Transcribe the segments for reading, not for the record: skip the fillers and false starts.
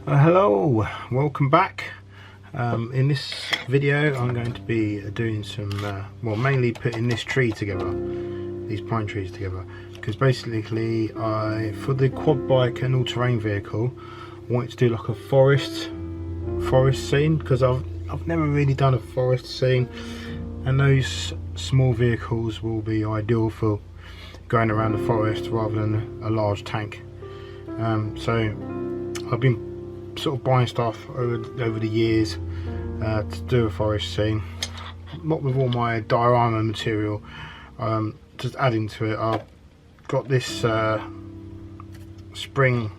Hello, welcome back. In this video I'm going to be doing some, well, mainly putting this tree together, these pine trees together, because basically for the quad bike and all-terrain vehicle I wanted to do like a forest scene, because I've never really done a forest scene, and those small vehicles will be ideal for going around the forest rather than a large tank. So I've been sort of buying stuff over the years to do a forest scene, not with all my diorama material, just adding to it. I've got this spring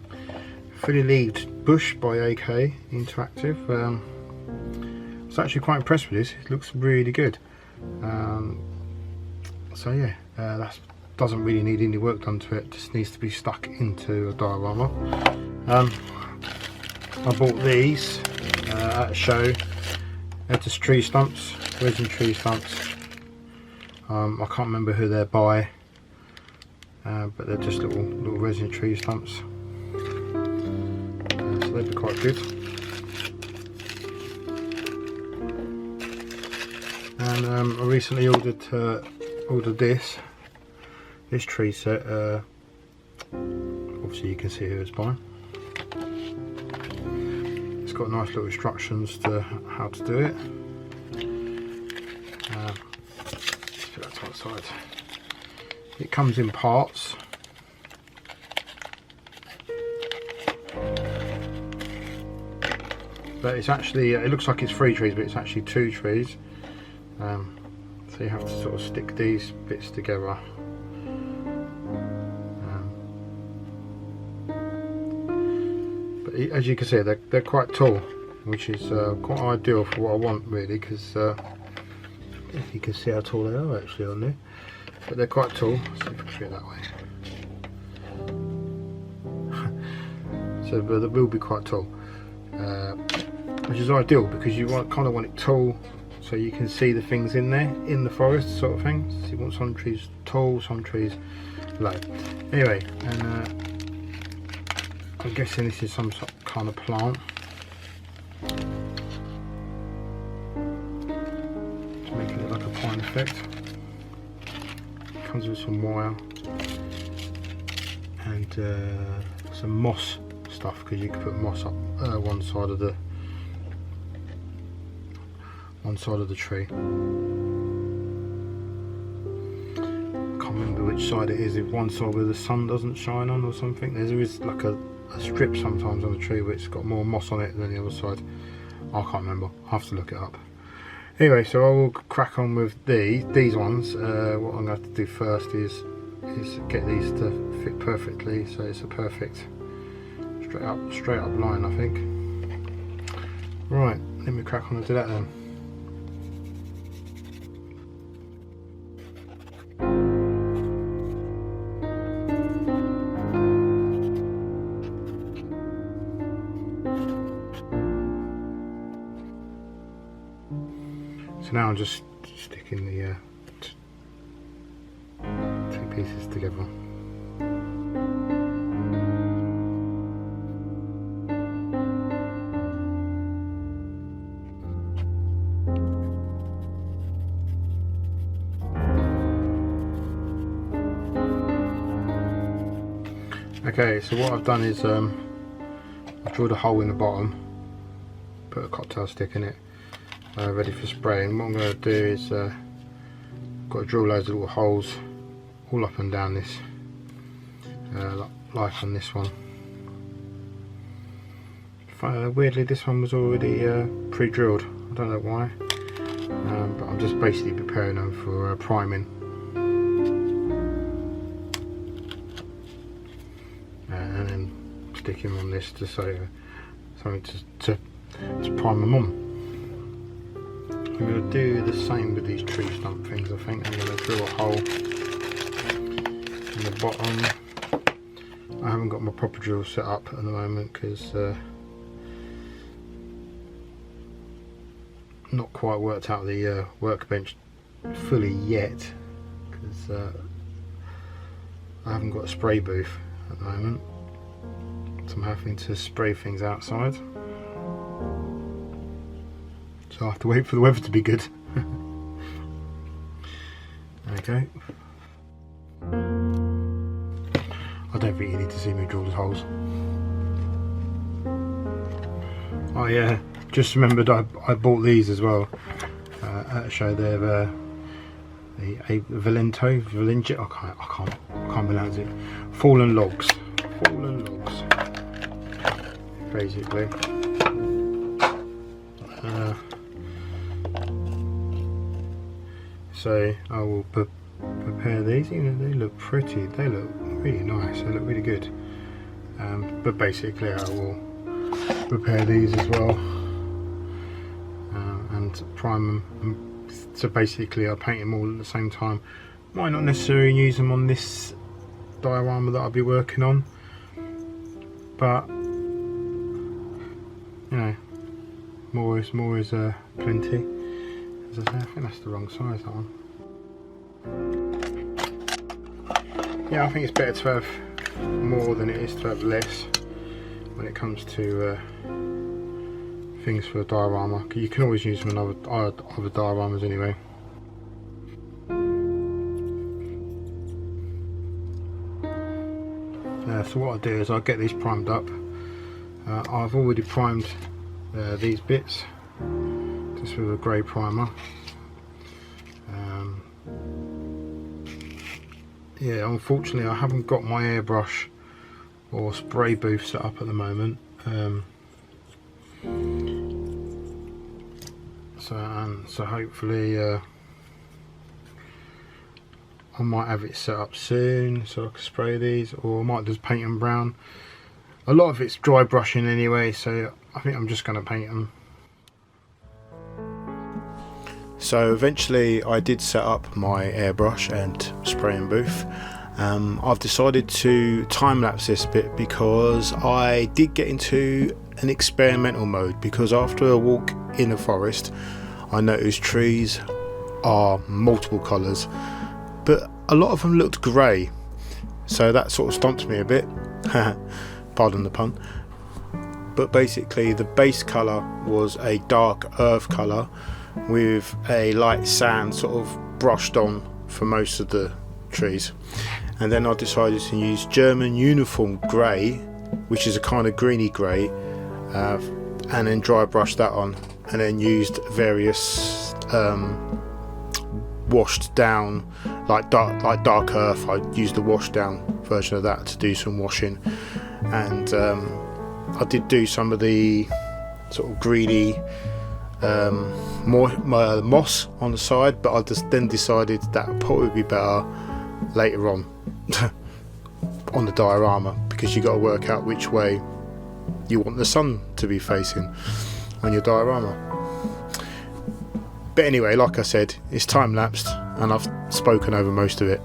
fully leaved bush by AK Interactive. I was actually quite impressed with this. It looks really good. So yeah, that doesn't really need any work done to it, just needs to be stuck into a diorama. I bought these at a show. They're just tree stumps, resin tree stumps. I can't remember who they're by, but they're just little resin tree stumps. So they'd be quite good. And I recently ordered this tree set. Obviously you can see who it's by. It's got nice little instructions to how to do it. Let's put that to one side. It comes in parts. But it's actually, it looks like it's 3 trees, but it's actually 2 trees. So you have to sort of stick these bits together. But as you can see, they're quite tall, which is quite ideal for what I want, really, because if you can see how tall they are actually on there. But they're quite tall. Let's see if I can fit it that way. So but they will be quite tall, which is ideal because you kind of want it tall, so you can see the things in there, in the forest sort of thing. So you want some trees tall, some trees low. Anyway, and I'm guessing this is some kind of plant. To make it look like a pine effect. Comes with some wire and some moss stuff, because you can put moss up one side of the tree. Can't remember which side it is. If one side where the sun doesn't shine on or something. There is like a strip sometimes on the tree where it's got more moss on it than the other side. I can't remember. I'll have to look it up. Anyway, so I will crack on with these ones. What I'm going to have to do first is get these to fit perfectly, so it's a perfect straight up line, I think. Right, let me crack on and do that then. So now I'm just sticking the 2 pieces together. Okay, so what I've done is I've drilled a hole in the bottom, put a cocktail stick in it, ready for spraying. What I'm going to do is got to drill loads of little holes all up and down this, like on this one. Weirdly, this one was already pre-drilled. I don't know why, but I'm just basically preparing them for priming. And then sticking on this to say something to prime them on. I'm going to do the same with these tree stump things. I think I'm going to drill a hole in the bottom. I haven't got my proper drill set up at the moment because not quite worked out the workbench fully yet, because I haven't got a spray booth at the moment. So I'm having to spray things outside. So I have to wait for the weather to be good. Okay. I don't think you need to see me drill the holes. Oh yeah, just remembered I bought these as well at a show. They're the Valento, I can't pronounce it. Fallen logs, basically. So I will prepare these. You know, they look pretty. They look really nice. They look really good. But basically, I will prepare these as well and prime them. So basically, I'll paint them all at the same time. Might not necessarily use them on this diorama that I'll be working on, but you know, more is plenty. As I say, I think that's the wrong size, that one. Yeah, I think it's better to have more than it is to have less when it comes to things for a diorama. You can always use them in other dioramas anyway. So what I'll do is I'll get these primed up. I've already primed these bits just with a grey primer. Yeah, unfortunately I haven't got my airbrush or spray booth set up at the moment. So hopefully I might have it set up soon so I can spray these, or I might just paint them brown. A lot of it's dry brushing anyway, so I think I'm just going to paint them. So eventually I did set up my airbrush and spraying booth. I've decided to time-lapse this bit because I did get into an experimental mode, because after a walk in the forest I noticed trees are multiple colours, but a lot of them looked grey, so that sort of stumped me a bit. Pardon the pun. But basically the base colour was a dark earth colour with a light sand sort of brushed on for most of the trees, and then I decided to use German uniform grey, which is a kind of greeny grey, and then dry brush that on, and then used various washed down like dark earth. I used the washed down version of that to do some washing, and I did do some of the sort of greeny moss on the side, but I just then decided that would probably be better later on on the diorama, because you got to work out which way you want the sun to be facing on your diorama. But anyway, like I said, it's time lapsed and I've spoken over most of it.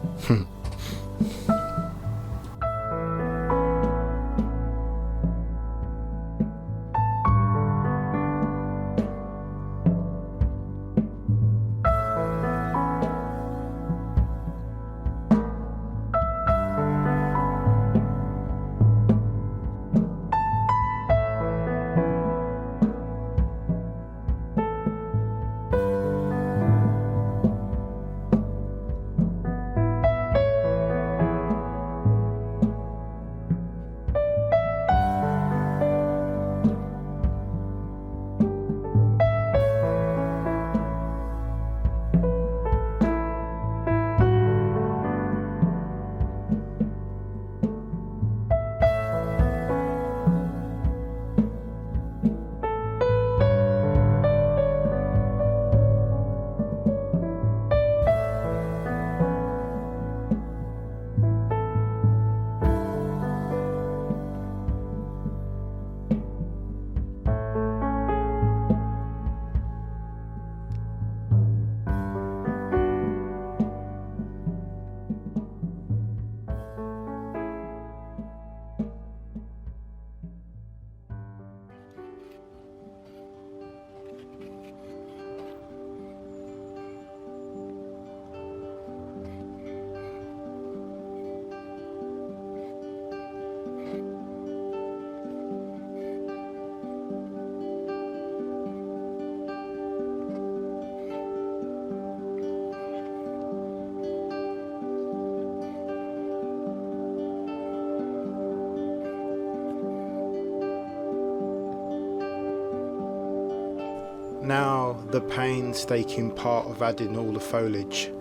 now the painstaking part of adding all the foliage.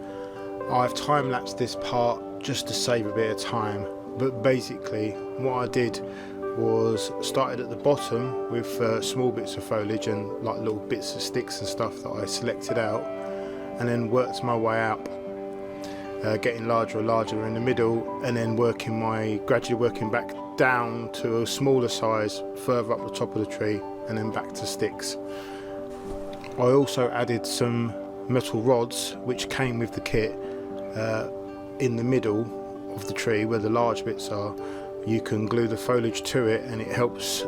I've time-lapsed this part just to save a bit of time, but basically what I did was started at the bottom with small bits of foliage and like little bits of sticks and stuff that I selected out, and then worked my way up, getting larger and larger in the middle, and then gradually working back down to a smaller size further up the top of the tree, and then back to sticks. I also added some metal rods which came with the kit in the middle of the tree where the large bits are. You can glue the foliage to it and it helps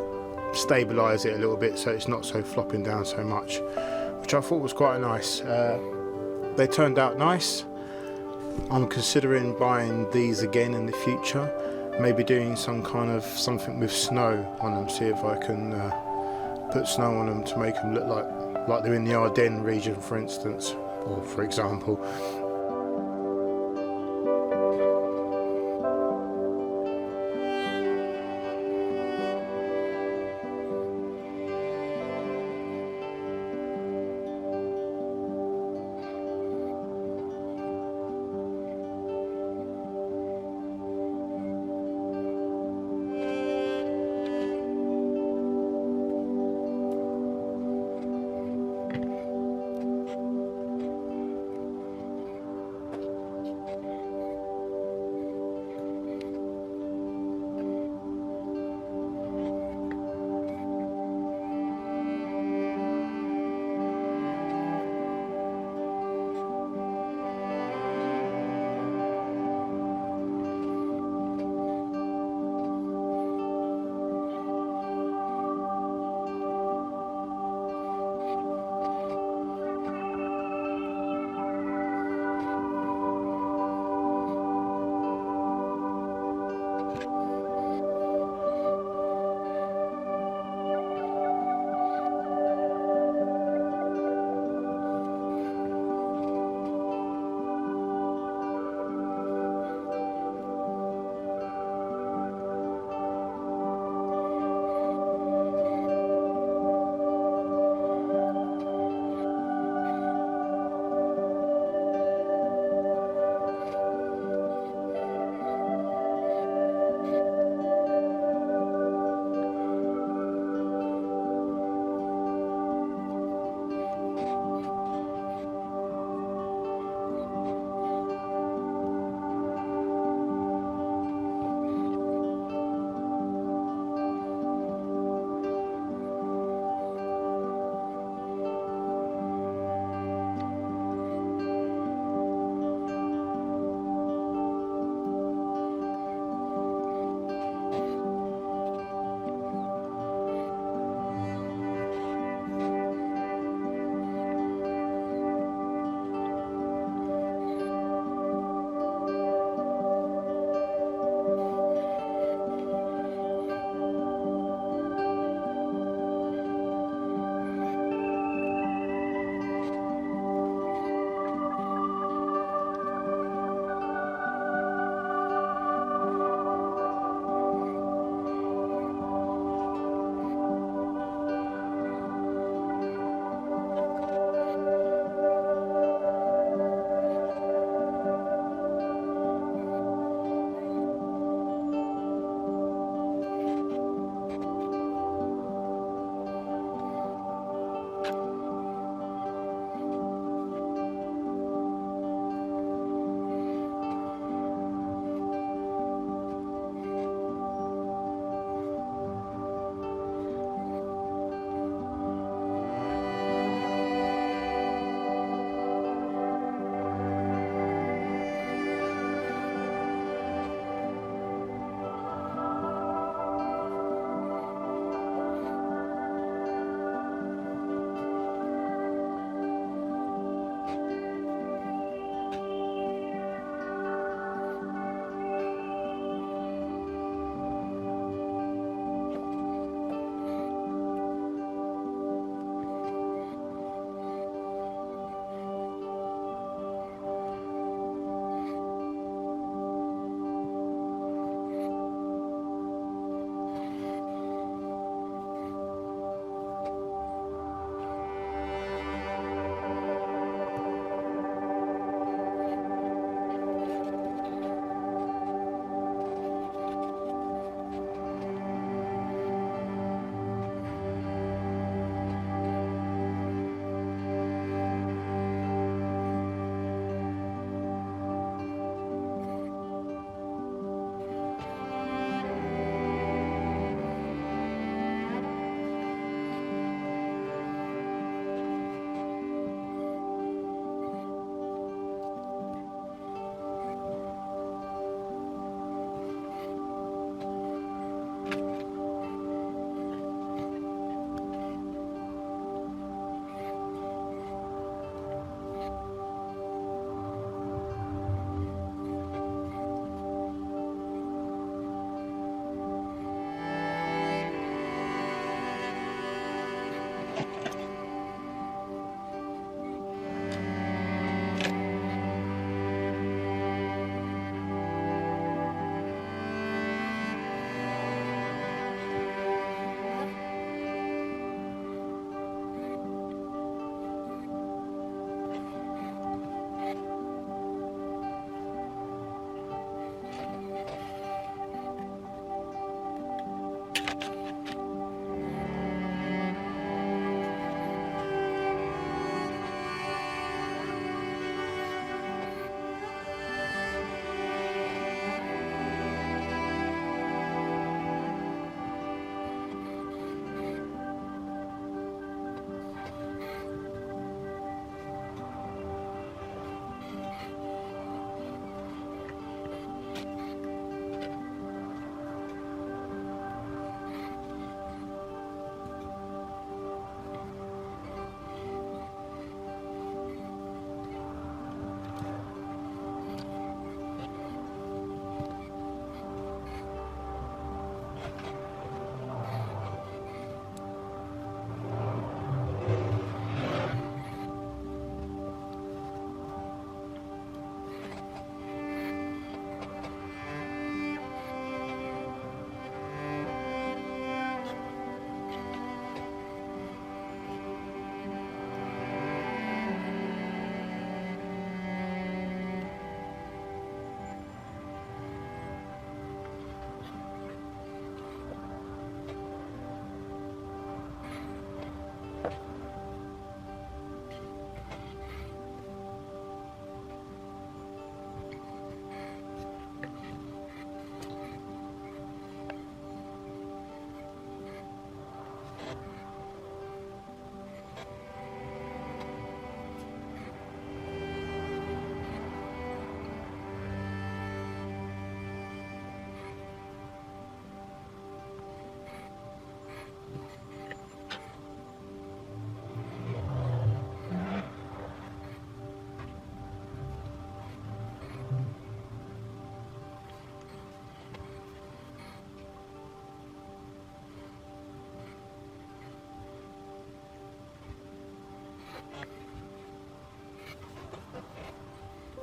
stabilise it a little bit so it's not so flopping down so much, which I thought was quite nice. They turned out nice. I'm considering buying these again in the future, maybe doing something with snow on them, see if I can put snow on them to make them look like they're in the Ardennes region, for instance, or for example.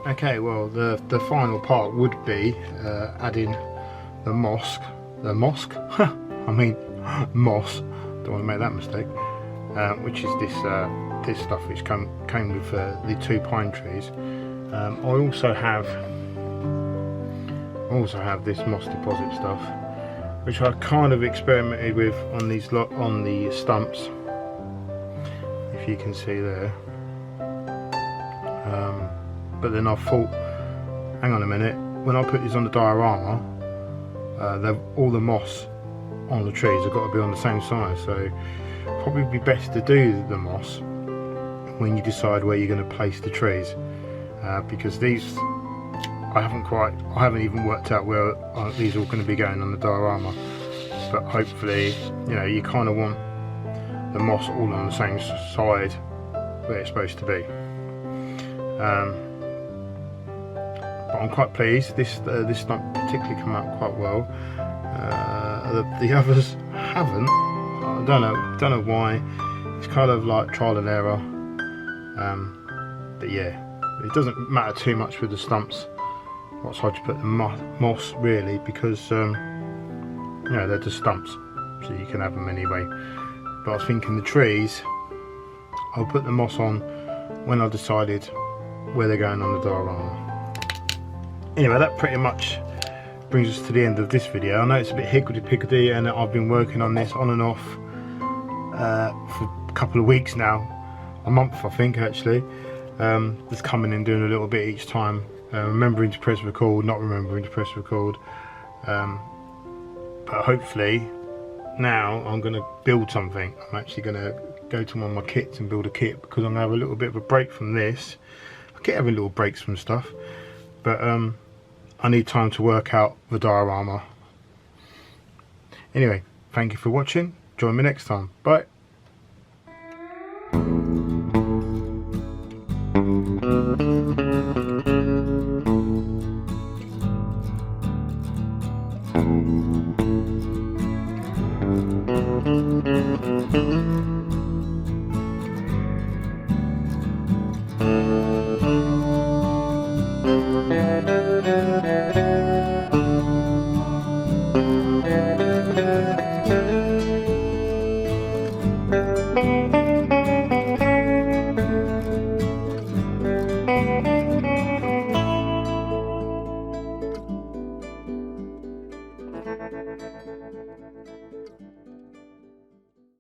Okay, well the final part would be adding the mosque. The mosque? I mean moss. Don't want to make that mistake. Which is this stuff which came with the 2 pine trees. I also have this moss deposit stuff, which I kind of experimented with on the stumps, if you can see there. But then I thought, hang on a minute, when I put these on the diorama, all the moss on the trees have got to be on the same size, so probably be best to do the moss when you decide where you're going to place the trees, because these I haven't even worked out where these are all going to be going on the diorama, but hopefully, you know, you kind of want the moss all on the same side where it's supposed to be. But I'm quite pleased. This stump particularly come out quite well. The others haven't. I don't know why. It's kind of like trial and error. But yeah, it doesn't matter too much with the stumps what side you put the moss, really, because you know, they're just stumps, so you can have them anyway. But I was thinking the trees, I'll put the moss on when I decided where they're going on the diorama. Anyway, that pretty much brings us to the end of this video. I know it's a bit higgledy-piggledy, and I've been working on this on and off for a couple of weeks now, a month I think actually. Just coming and doing a little bit each time, remembering to press record, not remembering to press record. But hopefully now I'm going to build something. I'm actually going to go to one of my kits and build a kit, because I'm going to have a little bit of a break from this. I keep having little breaks from stuff, but I need time to work out the diorama. Anyway, thank you for watching. Join me next time. Bye.